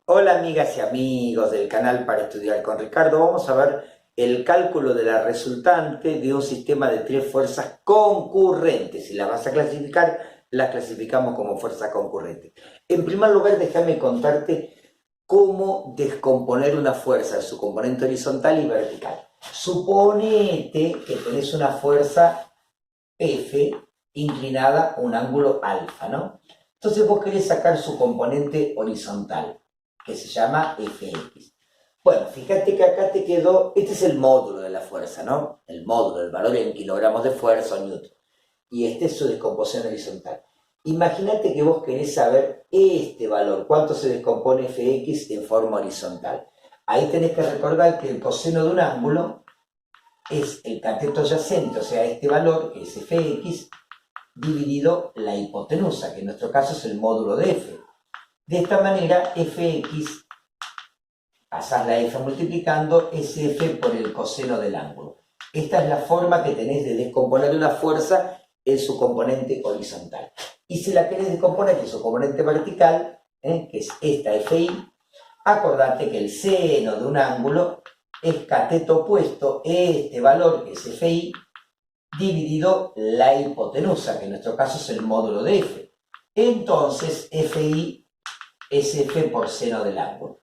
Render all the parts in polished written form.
Hola amigas y amigos del canal para estudiar con Ricardo. Vamos a ver el cálculo de la resultante de un sistema de tres fuerzas concurrentes. Si las vas a clasificar, las clasificamos como fuerzas concurrentes. En primer lugar, déjame contarte cómo descomponer una fuerza en su componente horizontal y vertical. Suponete que tenés una fuerza F inclinada a un ángulo alfa, ¿no? Entonces vos querés sacar su componente horizontal, que se llama Fx. Bueno, fíjate que acá te quedó, este es el módulo de la fuerza, ¿no? El módulo, el valor en kilogramos de fuerza o newton. Y este es su descomposición horizontal. Imagínate que vos querés saber este valor, cuánto se descompone Fx en forma horizontal. Ahí tenés que recordar que el coseno de un ángulo es el cateto adyacente, o sea, este valor, que es Fx, dividido la hipotenusa, que en nuestro caso es el módulo de F. De esta manera, Fx, pasás la F multiplicando, es F por el coseno del ángulo. Esta es la forma que tenés de descomponer una fuerza en su componente horizontal. Y si la querés descomponer en su componente vertical, que es esta Fi, acordate que el seno de un ángulo es cateto opuesto, este valor, que es Fi, dividido la hipotenusa, que en nuestro caso es el módulo de F. Entonces, Fi es F por seno del ángulo.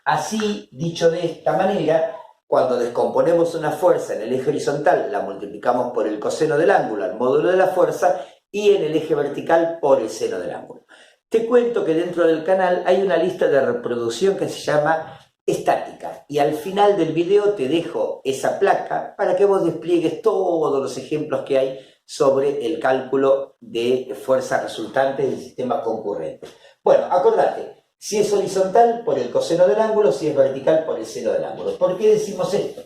Así, dicho de esta manera, cuando descomponemos una fuerza en el eje horizontal, la multiplicamos por el coseno del ángulo, al módulo de la fuerza, y en el eje vertical por el seno del ángulo. Te cuento que dentro del canal hay una lista de reproducción que se llama estática, y al final del video te dejo esa placa para que vos despliegues todos los ejemplos que hay sobre el cálculo de fuerzas resultantes del sistema concurrente. Bueno, acordate, si es horizontal por el coseno del ángulo, si es vertical por el seno del ángulo. ¿Por qué decimos esto?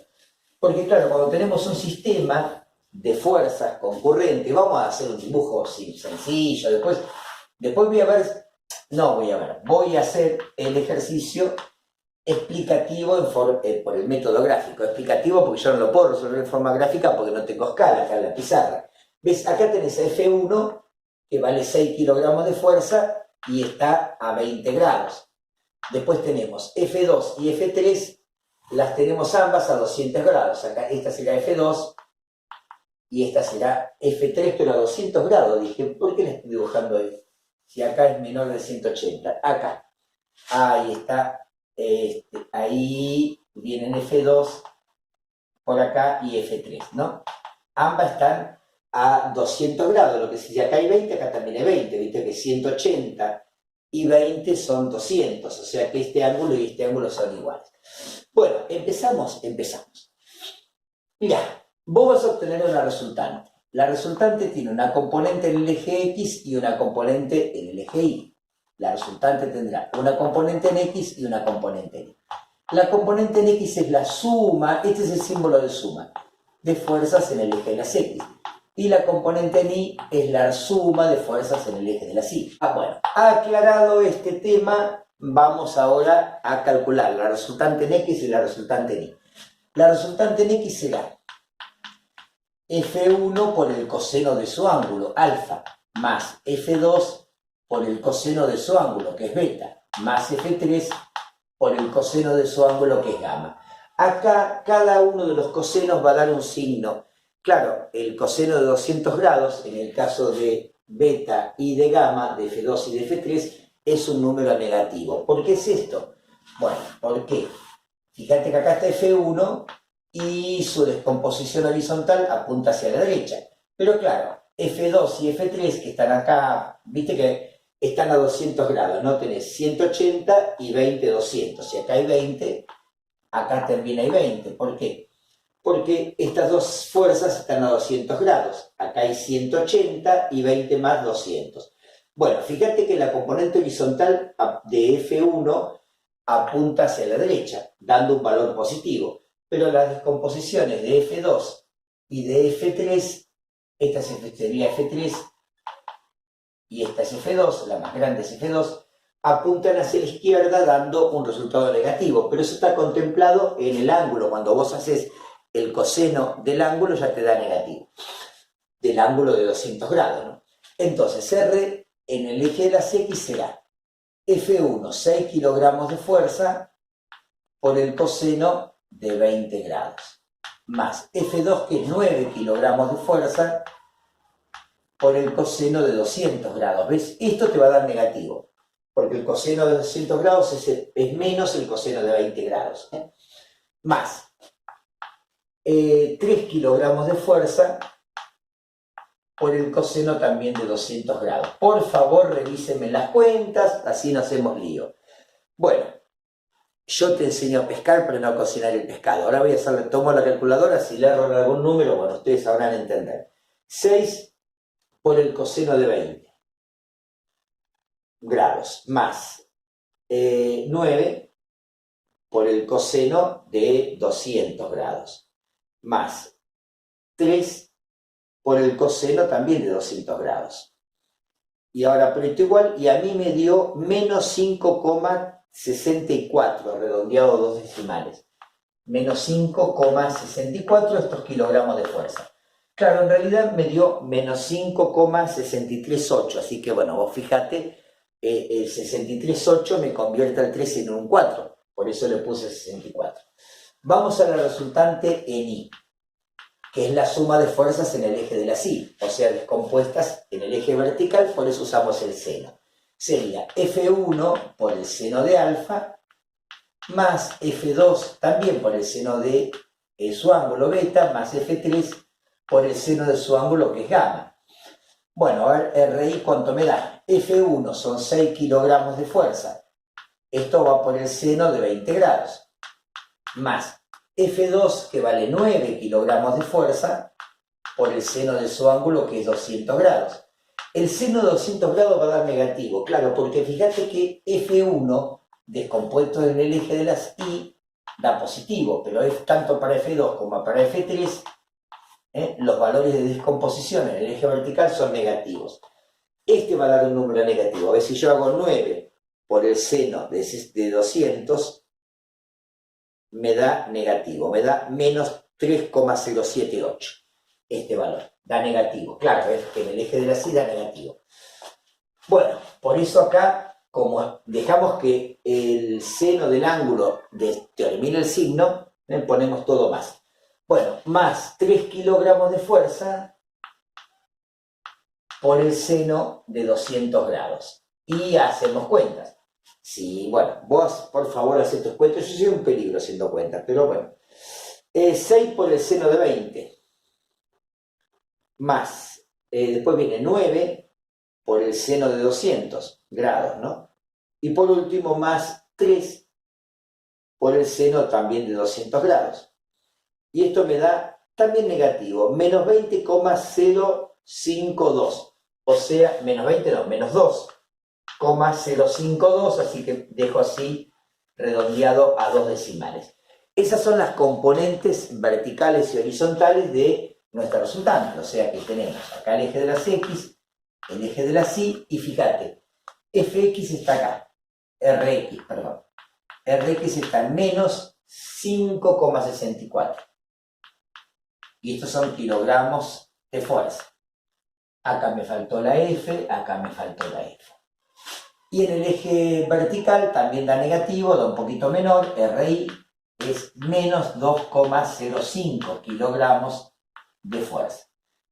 Porque claro, cuando tenemos un sistema de fuerzas concurrentes, vamos a hacer un dibujo sencillo, después voy a hacer el ejercicio explicativo por el método gráfico. Explicativo porque yo no lo puedo resolver en forma gráfica porque no tengo escala acá en la pizarra. ¿Ves? Acá tenés a F1, que vale 6 kilogramos de fuerza y está a 20 grados. Después tenemos F2 y F3, las tenemos ambas a 200 grados. Acá esta será F2 y esta será F3, pero a 200 grados. Dije, ¿por qué le estoy dibujando ahí? Si acá es menor de 180. Acá. Ahí está. Ahí vienen F2 por acá y F3, ¿no? Ambas están a 200 grados, lo que si acá hay 20, acá también hay 20, viste que 180 y 20 son 200, o sea que este ángulo y este ángulo son iguales. Bueno, empezamos. Mira, vos vas a obtener una resultante. La resultante tiene una componente en el eje X y una componente en el eje Y. La resultante tendrá una componente en X y una componente en Y. La componente en X es la suma, este es el símbolo de suma, de fuerzas en el eje de las X. Y la componente en Y es la suma de fuerzas en el eje de las Y. Bueno, aclarado este tema, vamos ahora a calcular la resultante en X y la resultante en Y. La resultante en X será F1 por el coseno de su ángulo, alfa, más F2 por el coseno de su ángulo, que es beta, más F3 por el coseno de su ángulo, que es gamma. Acá cada uno de los cosenos va a dar un signo. Claro, el coseno de 200 grados, en el caso de beta y de gamma, de F2 y de F3, es un número negativo. ¿Por qué es esto? Bueno, ¿por qué? Fíjate que acá está F1 y su descomposición horizontal apunta hacia la derecha. Pero claro, F2 y F3 que están acá, viste que están a 200 grados, ¿no? Tenés 180 y 20, 200. Si acá hay 20, acá también hay 20. ¿Por qué? Porque estas dos fuerzas están a 200 grados. Acá hay 180 y 20 más 200. Bueno, fíjate que la componente horizontal de F1 apunta hacia la derecha, dando un valor positivo. Pero las descomposiciones de F2 y de F3, esta sería F3 y esta es F2, la más grande es F2, apuntan hacia la izquierda dando un resultado negativo, pero eso está contemplado en el ángulo. Cuando vos haces el coseno del ángulo ya te da negativo, del ángulo de 200 grados, ¿no? Entonces R en el eje de las X será F1, 6 kilogramos de fuerza por el coseno de 20 grados, más F2, que es 9 kilogramos de fuerza por el coseno de 200 grados. ¿Ves? Esto te va a dar negativo, porque el coseno de 200 grados es menos el coseno de 20 grados. Más 3 kilogramos de fuerza por el coseno también de 200 grados. Por favor, revísenme las cuentas, así no hacemos lío. Bueno, yo te enseño a pescar, pero no a cocinar el pescado. Ahora voy a hacerle, tomo la calculadora, si le erro en algún número, bueno, ustedes sabrán entender. 6 por el coseno de 20 grados, más 9 por el coseno de 200 grados, más 3 por el coseno también de 200 grados. Y ahora, pero esto igual, y a mí me dio menos 5,64, redondeado dos decimales. Menos 5,64 estos kilogramos de fuerza. Claro, en realidad me dio menos 5,638, así que bueno, vos fíjate, el 63,8 me convierte al 3 en un 4, por eso le puse 64. Vamos a la resultante en I, que es la suma de fuerzas en el eje de la Y, o sea, descompuestas en el eje vertical, por eso usamos el seno. Sería F1 por el seno de alfa, más F2 también por el seno de su ángulo beta, más F3 por el seno de su ángulo que es gamma. Bueno, a ver, RI, ¿cuánto me da? F1 son 6 kilogramos de fuerza. Esto va por el seno de 20 grados. Más F2, que vale 9 kilogramos de fuerza, por el seno de su ángulo, que es 200 grados. El seno de 200 grados va a dar negativo, claro, porque fíjate que F1, descompuesto en el eje de las Y, da positivo, pero es tanto para F2 como para F3, los valores de descomposición en el eje vertical son negativos. Este va a dar un número negativo. A ver, si yo hago 9 por el seno de 200, me da negativo, me da menos 3,078. Este valor da negativo. Claro, es que en el eje de la Y da negativo. Bueno, por eso acá, como dejamos que el seno del ángulo determine el signo, ponemos todo más. Bueno, más 3 kilogramos de fuerza por el seno de 200 grados. Y hacemos cuentas. Sí, bueno, vos por favor haced tus cuentas. Yo soy un peligro haciendo cuentas, pero bueno. 6 por el seno de 20. Más, después viene 9 por el seno de 200 grados, ¿no? Y por último, más 3 por el seno también de 200 grados. Y esto me da también negativo, menos 20,052. O sea, menos 20 no, menos 2,052, así que dejo así redondeado a dos decimales. Esas son las componentes verticales y horizontales de nuestra resultante. O sea que tenemos acá el eje de las X, el eje de las Y, y fíjate, Fx está acá, Rx, perdón. Rx está en menos 5,64. Y estos son kilogramos de fuerza. Acá me faltó la F, acá me faltó la F. Y en el eje vertical también da negativo, da un poquito menor, RI es menos 2,05 kilogramos de fuerza.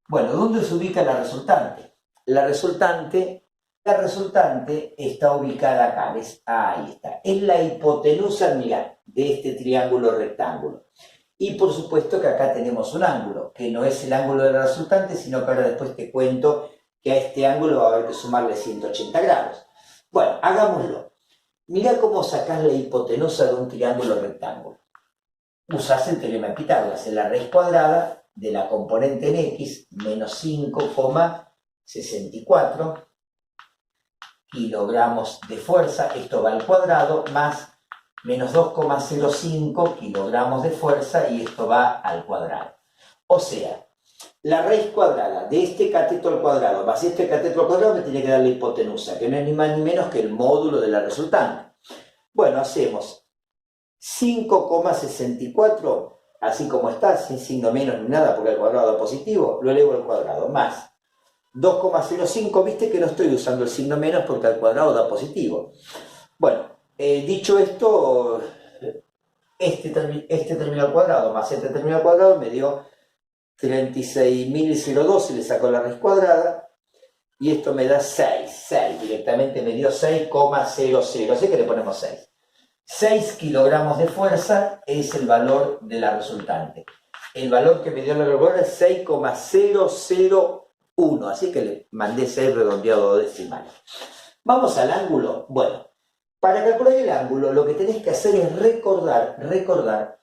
Bueno, ¿dónde se ubica la resultante? La resultante está ubicada acá, ¿ves? Ahí está. Es la hipotenusa, mirá, de este triángulo rectángulo. Y por supuesto que acá tenemos un ángulo, que no es el ángulo de la resultante, sino que ahora después te cuento que a este ángulo va a haber que sumarle 180 grados. Bueno, hagámoslo. Mirá cómo sacás la hipotenusa de un triángulo rectángulo. Usás el teorema de Pitágoras, en la raíz cuadrada de la componente en X, menos 5,64 kilogramos de fuerza, esto va al cuadrado, más menos 2,05 kilogramos de fuerza, y esto va al cuadrado. O sea, La raíz cuadrada de este cateto al cuadrado más este cateto al cuadrado me tiene que dar la hipotenusa, que no es ni más ni menos que el módulo de la resultante. Bueno, hacemos 5,64, así como está, sin signo menos ni nada, porque el cuadrado da positivo, lo elevo al cuadrado, más 2,05, viste que no estoy usando el signo menos porque al cuadrado da positivo. Bueno, dicho esto, este término al cuadrado más este término al cuadrado me dio 36.002 y le saco la raíz cuadrada, y esto me da 6 directamente me dio 6,00, así que le ponemos 6. 6 kilogramos de fuerza es el valor de la resultante. El valor que me dio la calculadora es 6,001, así que le mandé 6 redondeado decimal. Vamos al ángulo. Bueno, para calcular el ángulo lo que tenés que hacer es recordar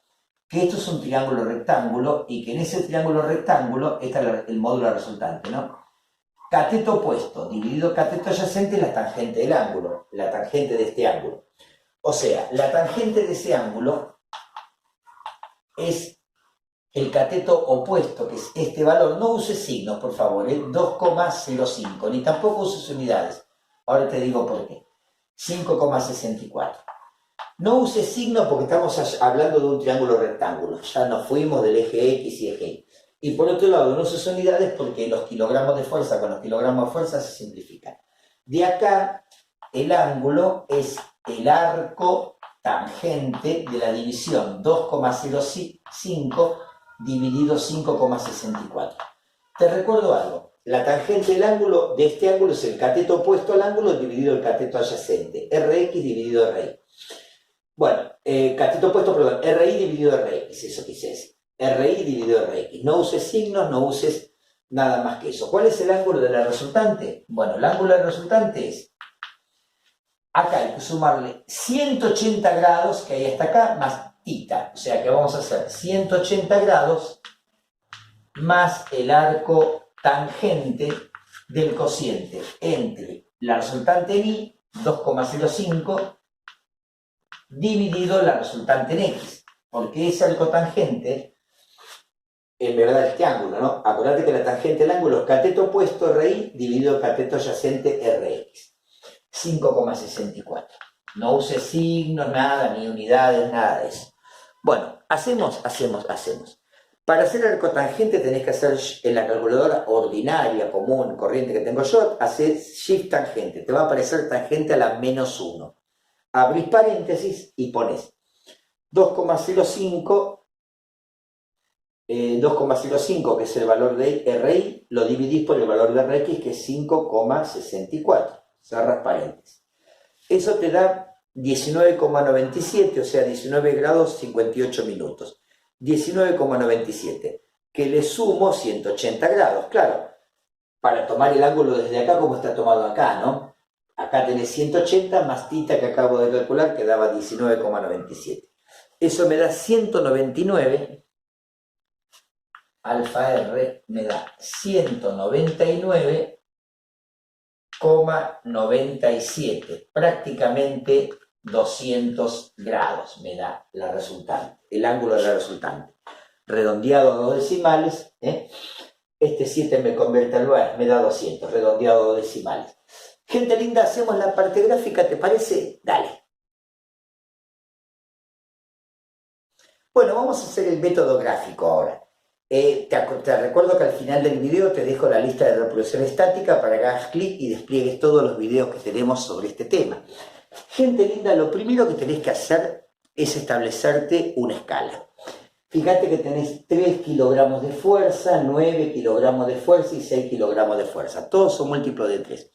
que esto es un triángulo rectángulo y que en ese triángulo rectángulo está el módulo resultante, ¿no? Cateto opuesto dividido cateto adyacente es la tangente del ángulo, la tangente de este ángulo. O sea, la tangente de ese ángulo es el cateto opuesto, que es este valor. No uses signos, por favor, 2,05, ni tampoco uses unidades. Ahora te digo por qué. 5,64. No uses signos porque estamos hablando de un triángulo rectángulo. Ya nos fuimos del eje X y eje Y. Y por otro lado, no uses unidades porque los kilogramos de fuerza con los kilogramos de fuerza se simplifican. De acá, el ángulo es el arco tangente de la división 2,05 dividido 5,64. Te recuerdo algo. La tangente del ángulo de este ángulo es el cateto opuesto al ángulo dividido el cateto adyacente. RX dividido RY. Bueno, cateto opuesto, perdón, RI dividido RX, eso quise decir. RI dividido RX. No uses signos, no uses nada más que eso. ¿Cuál es el ángulo de la resultante? Bueno, el ángulo de la resultante es, acá hay que sumarle 180 grados que hay hasta acá, más θ. O sea que vamos a hacer 180 grados más el arco tangente del cociente entre la resultante en Y, 2,05, dividido la resultante en X, porque ese arco tangente, en verdad este ángulo, ¿no? Acordate que la tangente del ángulo es cateto opuesto RI dividido cateto adyacente RX, 5,64. No uses signos, nada, ni unidades, nada de eso. Bueno, hacemos. Para hacer el arco tangente tenés que hacer en la calculadora ordinaria, común, corriente que tengo yo, hacer shift tangente. Te va a aparecer tangente a la -1. Abrís paréntesis y pones 2,05, que es el valor de RI, lo dividís por el valor de RX, que es 5,64. Cerras paréntesis. Eso te da 19,97, o sea, 19 grados 58 minutos. 19,97, que le sumo 180 grados, claro, para tomar el ángulo desde acá como está tomado acá, ¿no? Acá tenés 180 más θ que acabo de calcular, que daba 19,97. Eso me da 199, alfa R me da 199,97, prácticamente 200 grados me da la resultante, el ángulo de la resultante. Redondeado a 2 decimales, este 7 me convierte al 9, me da 200, redondeado a 2 decimales. Gente linda, hacemos la parte gráfica, ¿te parece? Dale. Bueno, vamos a hacer el método gráfico ahora. Te recuerdo que al final del video te dejo la lista de reproducción estática para que hagas clic y despliegues todos los videos que tenemos sobre este tema. Gente linda, lo primero que tenés que hacer es establecerte una escala. Fíjate que tenés 3 kilogramos de fuerza, 9 kilogramos de fuerza y 6 kilogramos de fuerza. Todos son múltiplos de 3.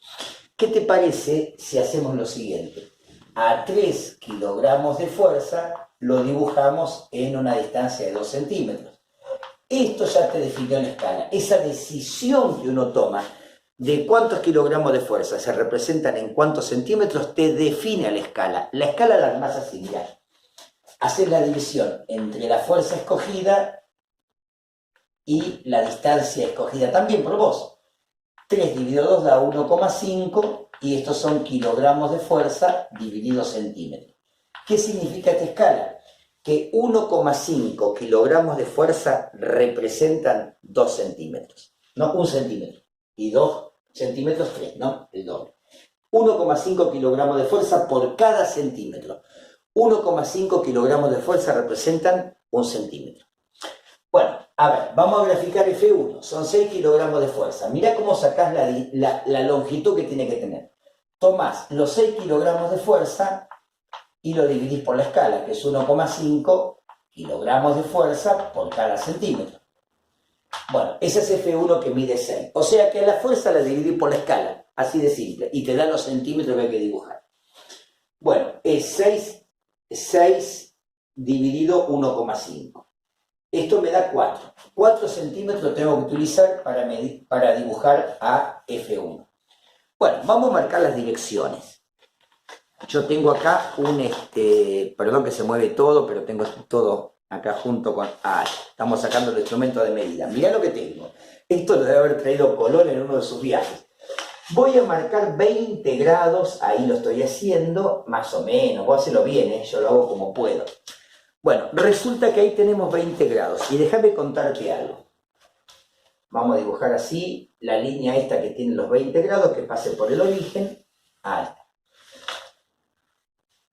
¿Qué te parece si hacemos lo siguiente? A 3 kilogramos de fuerza lo dibujamos en una distancia de 2 centímetros. Esto ya te definió la escala. Esa decisión que uno toma de cuántos kilogramos de fuerza se representan en cuántos centímetros te define la escala. La escala la armás así, mirá. Haces la división entre la fuerza escogida y la distancia escogida también por vos. 3 dividido 2 da 1,5 y estos son kilogramos de fuerza dividido centímetros. ¿Qué significa esta escala? que 1,5 kilogramos de fuerza representan 2 centímetros. No, 1 centímetro. Y 2 centímetros, 3, ¿no? El doble. 1,5 kilogramos de fuerza por cada centímetro. 1,5 kilogramos de fuerza representan 1 centímetro. Bueno, a ver, vamos a graficar F1. Son 6 kilogramos de fuerza. Mirá cómo sacás la longitud que tiene que tener. Tomás los 6 kilogramos de fuerza y lo dividís por la escala, que es 1,5 kilogramos de fuerza por cada centímetro. Bueno, ese es F1 que mide 6. O sea que la fuerza la dividí por la escala, así de simple, y te da los centímetros que hay que dibujar. Bueno, es 6 dividido 1,5. Esto me da 4. 4 centímetros tengo que utilizar para dibujar a F1. Bueno, vamos a marcar las direcciones. Yo tengo acá perdón que se mueve todo, pero tengo todo acá junto con... estamos sacando el instrumento de medida. Mirá lo que tengo. Esto lo debe haber traído Colón en uno de sus viajes. Voy a marcar 20 grados, ahí lo estoy haciendo, más o menos. Voy a hacerlo bien, yo lo hago como puedo. Bueno, resulta que ahí tenemos 20 grados. Y déjame contarte algo. Vamos a dibujar así la línea esta que tiene los 20 grados, que pase por el origen. Ahí está.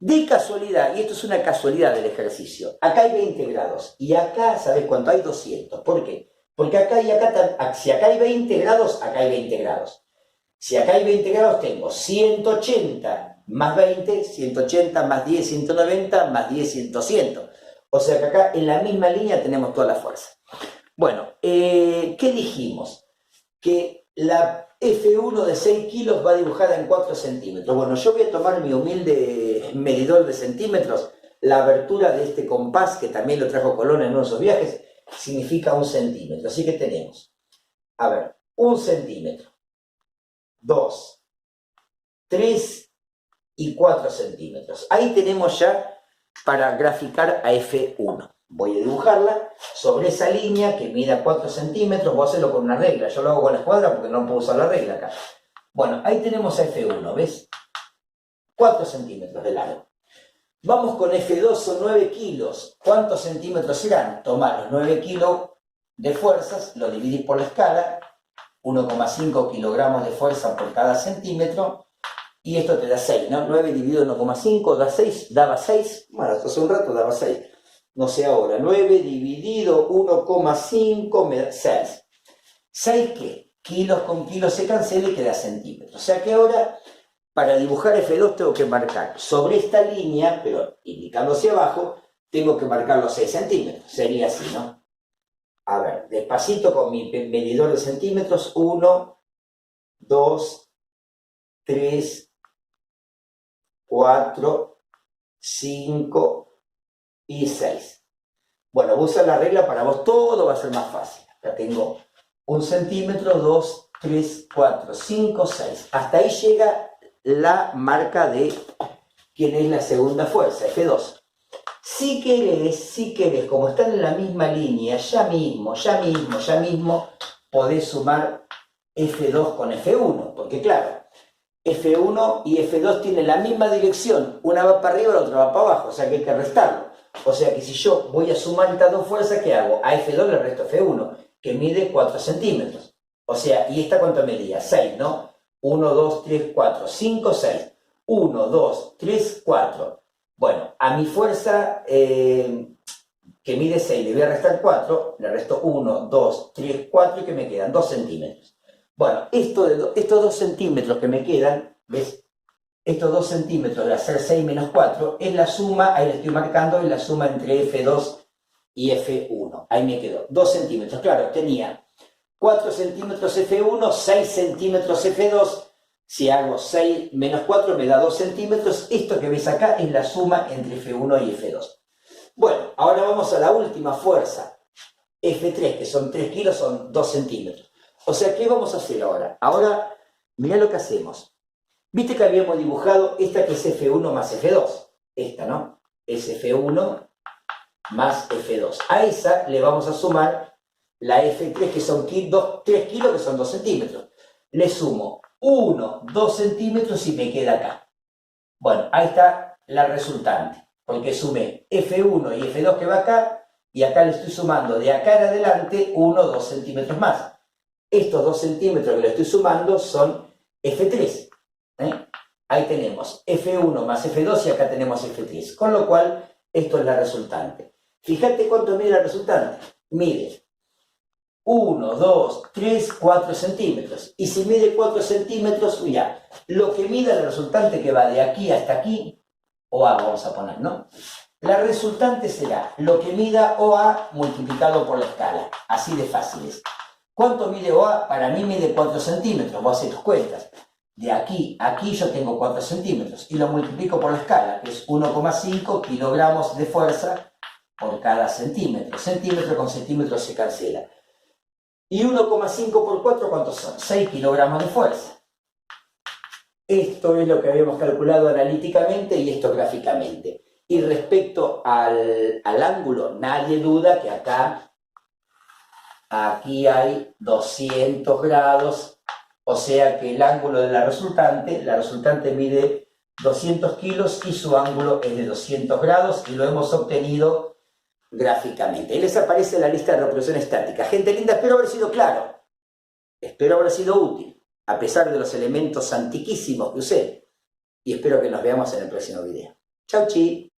De casualidad, y esto es una casualidad del ejercicio, acá hay 20 grados y acá, ¿sabes cuánto? Hay 200. ¿Por qué? Porque acá y acá, si acá hay 20 grados, acá hay 20 grados. Si acá hay 20 grados, tengo 180 más 20, 180 más 10, 190, más 10, 100. O sea que acá en la misma línea tenemos toda la fuerza. Bueno, ¿qué dijimos? Que la F1 de 6 kilos va dibujada en 4 centímetros. Bueno, yo voy a tomar mi humilde medidor de centímetros. La abertura de este compás, que también lo trajo Colón en uno de sus viajes, significa 1 centímetro. Así que tenemos, a ver, 1 centímetro, 2, 3 y 4 centímetros. Ahí tenemos ya para graficar a F1. Voy a dibujarla sobre esa línea que mida 4 centímetros. Voy a hacerlo con una regla. Yo lo hago con la escuadra porque no puedo usar la regla acá. Bueno, ahí tenemos a F1, ¿ves? 4 centímetros de largo. Vamos con F2, son 9 kilos. ¿Cuántos centímetros serán? Tomar los 9 kilos de fuerzas, lo dividís por la escala, 1,5 kilogramos de fuerza por cada centímetro, y esto te da 6, ¿no? 9 dividido en 1,5 da 6, daba 6. Bueno, hasta hace un rato daba 6. No sé ahora, 9 dividido 1,5 me da 6. ¿6 qué? Kilos con kilos se cancela y queda centímetros. O sea que ahora, para dibujar F2 tengo que marcar sobre esta línea, pero indicando hacia abajo, tengo que marcar los 6 centímetros. Sería así, ¿no? A ver, despacito con mi medidor de centímetros. 1, 2, 3, 4, 5 y 6. Bueno, voy a usar la regla, para vos todo va a ser más fácil. Acá tengo 1 centímetro, 2, 3, 4, 5, 6. Hasta ahí llega la marca de quién es la segunda fuerza, F2. Si querés, como están en la misma línea, ya mismo, podés sumar F2 con F1, porque claro, F1 y F2 tienen la misma dirección, una va para arriba, la otra va para abajo, o sea que hay que restarlo. O sea que si yo voy a sumar estas dos fuerzas, ¿qué hago? A F2 le resto F1, que mide 4 centímetros. O sea, ¿y esta cuánto medía? 6, ¿no? 1, 2, 3, 4, 5, 6. 1, 2, 3, 4. Bueno, a mi fuerza que mide 6 le voy a restar 4, le resto 1, 2, 3, 4 y que me quedan 2 centímetros. Bueno, estos 2 centímetros que me quedan, ¿ves? Estos 2 centímetros de hacer 6 menos 4 es la suma, ahí le estoy marcando, es la suma entre F2 y F1. Ahí me quedó 2 centímetros. Claro, tenía 4 centímetros F1, 6 centímetros F2. Si hago 6 menos 4 me da 2 centímetros. Esto que ves acá es la suma entre F1 y F2. Bueno, ahora vamos a la última fuerza. F3, que son 3 kilos, son 2 centímetros. O sea, ¿qué vamos a hacer ahora? Ahora, mirá lo que hacemos. Viste que habíamos dibujado esta que es F1 más F2. Esta, ¿no? Es F1 más F2. A esa le vamos a sumar la F3, que son 3 kilos, que son 2 centímetros. Le sumo 1, 2 centímetros y me queda acá. Bueno, ahí está la resultante. porque sumé F1 y F2 que va acá, y acá le estoy sumando de acá en adelante 1 o 2 centímetros más. Estos 2 centímetros que le estoy sumando son F3. Ahí tenemos F1 más F2 y acá tenemos F3. Con lo cual, esto es la resultante. Fíjate cuánto mide la resultante. Mide 1, 2, 3, 4 centímetros. Y si mide 4 centímetros, ya, lo que mida la resultante que va de aquí hasta aquí, OA vamos a poner, ¿no? La resultante será lo que mida OA multiplicado por la escala. Así de fácil es. ¿Cuánto mide OA? Para mí mide 4 centímetros. Vos haces tus cuentas. De aquí a aquí yo tengo 4 centímetros. Y lo multiplico por la escala, que es 1,5 kilogramos de fuerza por cada centímetro. Centímetro con centímetro se cancela. Y 1,5 por 4, ¿cuántos son? 6 kilogramos de fuerza. Esto es lo que habíamos calculado analíticamente y esto gráficamente. Y respecto al ángulo, nadie duda que aquí hay 200 grados, o sea que el ángulo de la resultante mide 200 kilos y su ángulo es de 200 grados y lo hemos obtenido gráficamente. Ahí les aparece la lista de reproducción estática. Gente linda, espero haber sido claro, espero haber sido útil, a pesar de los elementos antiquísimos que usé, y espero que nos veamos en el próximo video. Chau, chi.